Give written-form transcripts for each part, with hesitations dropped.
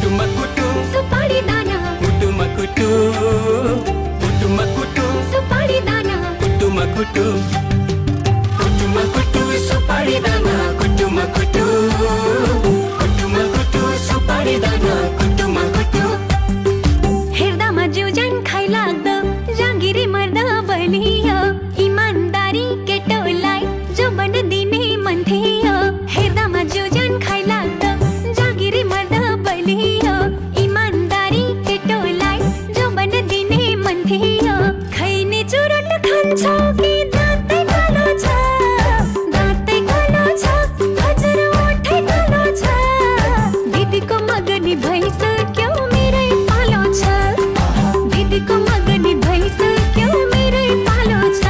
कुटुम सुपारी दाना कुटुम सुपारी दाना कुटुम सुपारी दाना कुटुम सुपारी दाना कुटुम हेर्दामा जिउ ज्यान खाइ लाग्दो जाँगिरी मर्दा बलियो इमानदारी केटोलाई जो बन दिने मन थियो हेर्दामा जिउ ज्यान खाइ लाग्दो जाँगिरी मर्दा बलियो इमानदारी केटोलाई जो बन दिने मन थियो खैने चुरोट खान्छौ कि दाँतै कालो छ हजुर ओठै कालो छ दिदीको मगनी भइसक्यो मेरै पालो छ दिदीको मगनी भइसक्यो मेरै पालो छ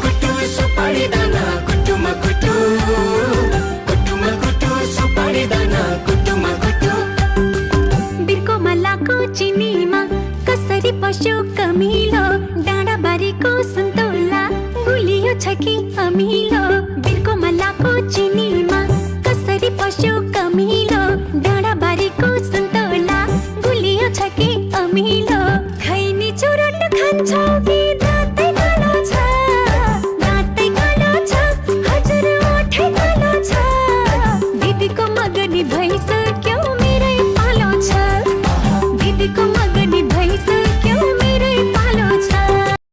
कुटुम सुपारी दाना कुटुम सुपारी दाना कुटुम बिर्को मलाको चिनीमा कसरी पस्यो कमिलो डाँडा बारीको सुन्तोला गुलियो छ कि अमिलो बिर्को मलाको चिनी